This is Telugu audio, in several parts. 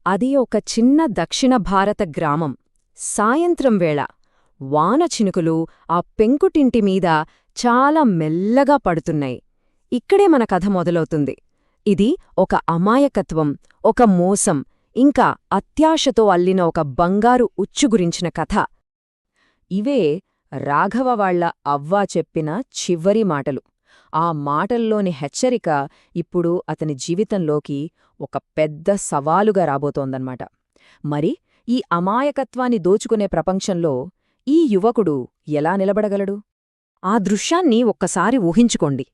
అది ఒక చిన్న దక్షిణ భారత గ్రామం. సాయంత్రం వేళ వాన చినుకులు ఆ పెంకుటింటిమీద చాలా మెల్లగా పడుతున్నాయి. ఇక్కడే మన కథ మొదలవుతుంది. ఇది ఒక అమాయకత్వం, ఒక మోసం, ఇంకా అత్యాశతో అల్లిన ఒక బంగారు ఉచ్చు గురించిన కథ. ఇవే రాఘవ వాళ్ల అవ్వ చెప్పిన చివరి మాటలు. ఆ మాటల్లోని హెచ్చరిక ఇప్పుడు అతని జీవితంలోకి ఒక పెద్ద సవాలుగా రాబోతోందన్నమాట. మరి ఈ అమాయకత్వాన్ని దోచుకునే ప్రపంచంలో ఈ యువకుడు ఎలా నిలబడగలడు? ఆ దృశ్యాన్ని ఒక్కసారి ఊహించుకోండి.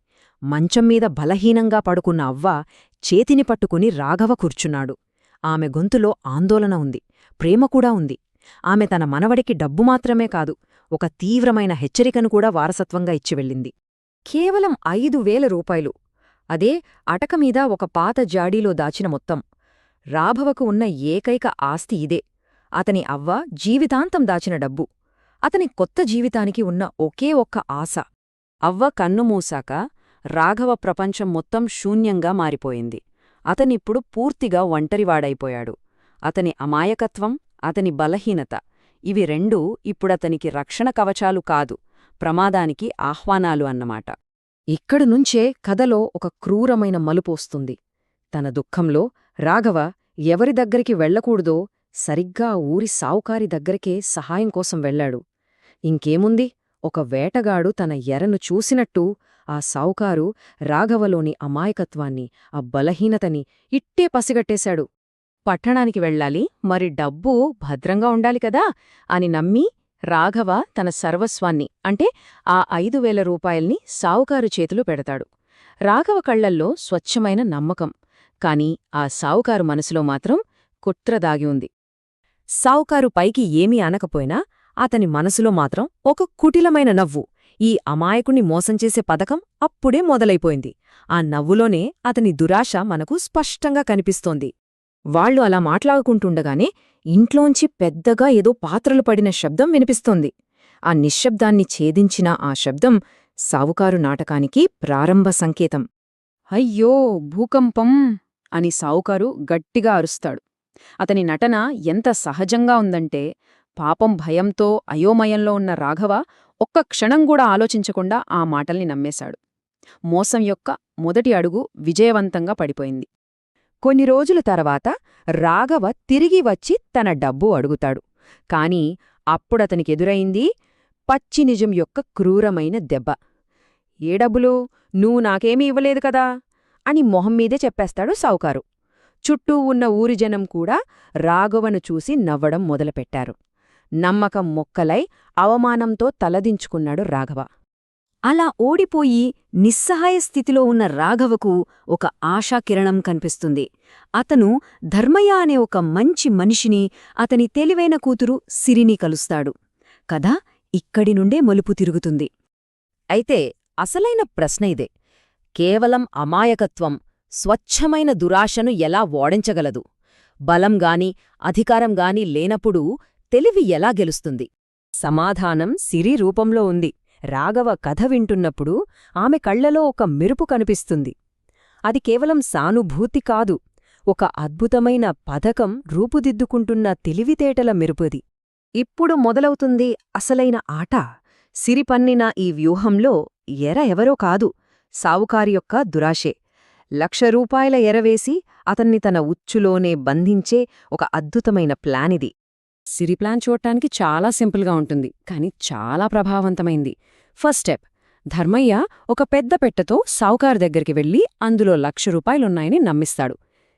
మంచంమీద బలహీనంగా పడుకున్న అవ్వ చేతిని పట్టుకుని రాఘవ కూర్చున్నాడు. ఆమె గొంతులో ఆందోళన ఉంది, ప్రేమ కూడా ఉంది. ఆమె తన మనవడికి డబ్బు మాత్రమే కాదు, ఒక తీవ్రమైన హెచ్చరికను కూడా వారసత్వంగా ఇచ్చివెళ్ళింది. కేవలం 5,000 రూపాయలు. అదే అటకమీద ఒక పాత జాడీలో దాచిన మొత్తం. రాఘవకు ఉన్న ఏకైక ఆస్తి ఇదే. అతని అవ్వ జీవితాంతం దాచిన డబ్బు. అతని కొత్త జీవితానికి ఉన్న ఒకే ఒక్క ఆశ. అవ్వ కన్నుమూసాక రాఘవ ప్రపంచం మొత్తం శూన్యంగా మారిపోయింది. అతనిప్పుడు పూర్తిగా ఒంటరివాడైపోయాడు. అతని అమాయకత్వం, అతని బలహీనత, ఇవి రెండూ ఇప్పుడతనికి రక్షణ కవచాలు కాదు, ప్రమాదానికి ఆహ్వానాలు అన్నమాట. ఇక్కడినుంచే కథలో ఒక క్రూరమైన మలుపోస్తుంది. తన దుఃఖంలో రాఘవ ఎవరి దగ్గరికి వెళ్లకూడదో సరిగ్గా ఊరి సావుకారి దగ్గరికే సహాయం కోసం వెళ్లాడు. ఇంకేముంది, ఒక వేటగాడు తన ఎరను చూసినట్టు ఆ సావుకారు రాఘవలోని అమాయకత్వాన్ని, ఆ బలహీనతని ఇట్టే పసిగట్టేశాడు. పట్టణానికి వెళ్ళాలి, మరి డబ్బు భద్రంగా ఉండాలి కదా అని నమ్మి రాఘవ తన సర్వస్వాన్ని, అంటే ఆ 5,000 రూపాయల్ని సావుకారు చేతిలో పెడతాడు. రాఘవ కళ్లల్లో స్వచ్ఛమైన నమ్మకం, కాని ఆ సావుకారు మనసులో మాత్రం కుట్ర దాగి ఉంది. సావుకారు పైకి ఏమీ అనకపోయినా అతని మనసులో మాత్రం ఒక కుటిలమైన నవ్వు. ఈ అమాయకుణ్ణి మోసం చేసే పథకం అప్పుడే మొదలైపోయింది. ఆ నవ్వులోనే అతని దురాశ మనకు స్పష్టంగా కనిపిస్తోంది. వాళ్లు అలా మాట్లాడుకుంటుండగానే ఇంట్లోంచి పెద్దగా ఏదో పాత్రలు పడిన శబ్దం వినిపిస్తోంది. ఆ నిశ్శబ్దాన్ని ఛేదించిన ఆ శబ్దం సావుకారు నాటకానికి ప్రారంభ సంకేతం. అయ్యో, భూకంపం అని సావుకారు గట్టిగా అరుస్తాడు. అతని నటన ఎంత సహజంగా ఉందంటే, పాపం భయంతో అయోమయంలో ఉన్న రాఘవ ఒక్క క్షణం కూడా ఆలోచించకుండా ఆ మాటల్ని నమ్మేశాడు. మోసం యొక్క మొదటి అడుగు విజయవంతంగా పడిపోయింది. కొన్ని రోజుల తర్వాత రాఘవ తిరిగి వచ్చి తన డబ్బు అడుగుతాడు. కాని అప్పుడతనికెదురైంది పచ్చి నిజం యొక్క క్రూరమైన దెబ్బ. ఏ డబ్బులు? నువ్వు నాకేమీ ఇవ్వలేదు కదా అని మొహమ్మీదే చెప్పేస్తాడు సావుకారు. చుట్టూ ఉన్న ఊరి జనం కూడా రాఘవను చూసి నవ్వడం మొదలుపెట్టారు. నమ్మకం మొక్కలై అవమానంతో తలదించుకున్నాడు రాఘవ. అలా ఓడిపోయి నిస్సహాయ స్థితిలో ఉన్న రాఘవకు ఒక ఆశాకిరణం కనిపిస్తుంది. అతను ధర్మయ్య అనే ఒక మంచి మనిషిని, అతని తెలివైన కూతురు సిరిని కలుస్తాడు. కథ ఇక్కడి నుండే మలుపు తిరుగుతుంది. అయితే అసలైన ప్రశ్న ఇదే: కేవలం అమాయకత్వం స్వచ్ఛమైన దురాశను ఎలా ఓడించగలదు? బలంగాని అధికారంగాని లేనప్పుడు తెలివి ఎలా గెలుస్తుంది? సమాధానం సిరి రూపంలో ఉంది. రాఘవ కథ వింటున్నప్పుడు ఆమె కళ్లలో ఒక మెరుపు కనిపిస్తుంది. అది కేవలం సానుభూతి కాదు, ఒక అద్భుతమైన పథకం రూపుదిద్దుకుంటున్న తెలివితేటల మెరుపుది. ఇప్పుడు మొదలవుతుంది అసలైన ఆట. సిరిపన్నిన ఈ వ్యూహంలో ఎర ఎవరో కాదు, సావుకారి యొక్క దురాశే. 1,00,000 రూపాయల ఎరవేసి అతన్ని తన ఉచ్చులోనే బంధించే ఒక అద్భుతమైన ప్లానిది. సిరి ప్లాన్ చూడటానికి చాలా సింపుల్గా ఉంటుంది, కాని చాలా ప్రభావవంతమైంది. ఫస్ట్ స్టెప్: ధర్మయ్య ఒక పెద్ద పెట్టెతో సావుకారు దగ్గరికి వెళ్లి అందులో 1,00,000 రూపాయలున్నాయని నమ్మిస్తాడు.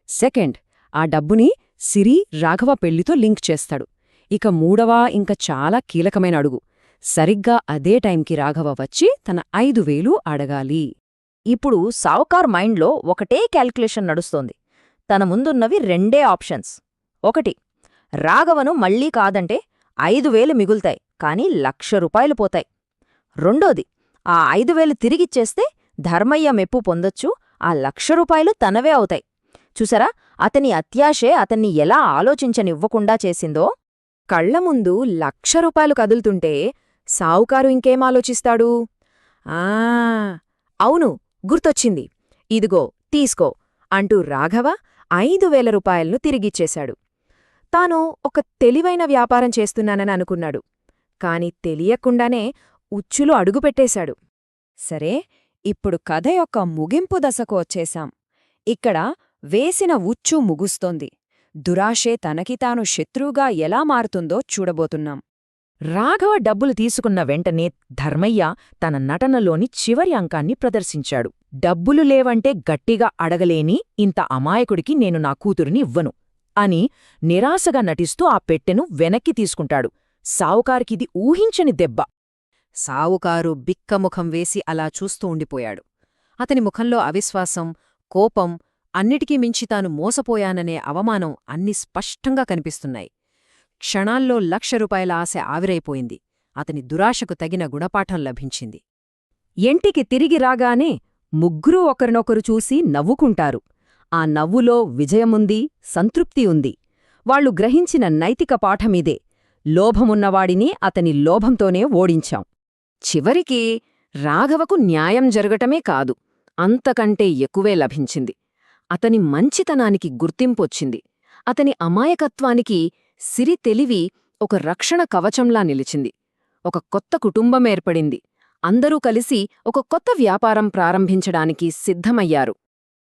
సెకండ్, ఆ డబ్బుని సిరి రాఘవ పెళ్లితో లింక్ చేస్తాడు. ఇక మూడవ, ఇంకా చాలా కీలకమైన అడుగు: సరిగ్గా అదే టైంకి రాఘవ వచ్చి తన 5,000 అడగాలి. ఇప్పుడు సావుకార్ మైండ్లో ఒకటే క్యాల్కులేషన్ నడుస్తోంది. తన ముందున్నవి రెండే ఆప్షన్స్. ఒకటి, రాఘవను మళ్లీ కాదంటే 5,000 మిగులుతాయి, కాని 1,00,000 రూపాయలు పోతాయి. రెండోది, ఆ 5,000 తిరిగిచ్చేస్తే ధర్మయ్య మెప్పు పొందొచ్చు, ఆ 1,00,000 రూపాయలు తనవే అవుతాయి. చూసారా, అతని అత్యాశే అతన్ని ఎలా ఆలోచించనివ్వకుండా చేసిందో. కళ్ల ముందు 1,00,000 రూపాయలు కదులుతుంటే సావుకారు ఇంకేం ఆలోచిస్తాడు? అవును, గుర్తొచ్చింది. ఇదిగో తీసుకో అంటూ రాఘవ 5,000 రూపాయలను తిరిగిచ్చేశాడు. తాను ఒక తెలివైన వ్యాపారం చేస్తున్నానని అనుకున్నాడు. కాని తెలియకుండానే ఉచ్చులో అడుగుపెట్టేశాడు. సరే, ఇప్పుడు కథ యొక్క ముగింపు దశకు వచ్చేశాం. ఇక్కడ వేసిన ఉచ్చు ముగుస్తోంది. దురాశే తనకి తాను శత్రువుగా ఎలా మారుతుందో చూడబోతున్నాం. రాఘవ డబ్బులు తీసుకున్న వెంటనే ధర్మయ్య తన నటనలోని చివరి అంకాన్ని ప్రదర్శించాడు. డబ్బులు లేవంటే గట్టిగా అడగలేని ఇంత అమాయకుడికి నేను నా కూతురిని ఇవ్వను అని నిరాశగా నటిస్తూ ఆ పెట్టెను వెనక్కి తీసుకుంటాడు. సావుకారికిది ఊహించని దెబ్బ. సావుకారు బిక్కముఖం వేసి అలా చూస్తూ ఉండిపోయాడు. అతని ముఖంలో అవిశ్వాసం, కోపం, అన్నిటికీ మించి తాను మోసపోయాననే అవమానం అన్నీ స్పష్టంగా కనిపిస్తున్నాయి. క్షణాల్లో 1,00,000 రూపాయల ఆశ ఆవిరైపోయింది. అతని దురాశకు తగిన గుణపాఠం లభించింది. ఇంటికి తిరిగి రాగానే ముగ్గురూ ఒకరినొకరు చూసి నవ్వుకుంటారు. ఆ నవ్వులో విజయముంది, సంతృప్తి ఉంది. వాళ్లు గ్రహించిన నైతిక పాఠమిదే: లోభమున్నవాడిని అతని లోభంతోనే ఓడించాం. చివరికి రాఘవకు న్యాయం జరగటమే కాదు, అంతకంటే ఎక్కువే లభించింది. అతని మంచితనానికి గుర్తింపొచ్చింది. అతని అమాయకత్వానికి సిరి తెలివి ఒక రక్షణ కవచంలా నిలిచింది. ఒక కొత్త కుటుంబమేర్పడింది. అందరూ కలిసి ఒక కొత్త వ్యాపారం ప్రారంభించడానికి సిద్ధమయ్యారు.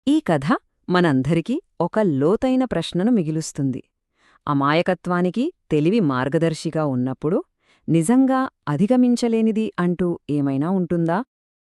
ఈ కథ మనందరికీ ఒక లోతైన ప్రశ్నను మిగిలుస్తుంది. అమాయకత్వానికి తెలివి మార్గదర్శిగా ఉన్నప్పుడు నిజంగా అధిగమించలేనిది అంటూ ఏమైనా ఉంటుందా?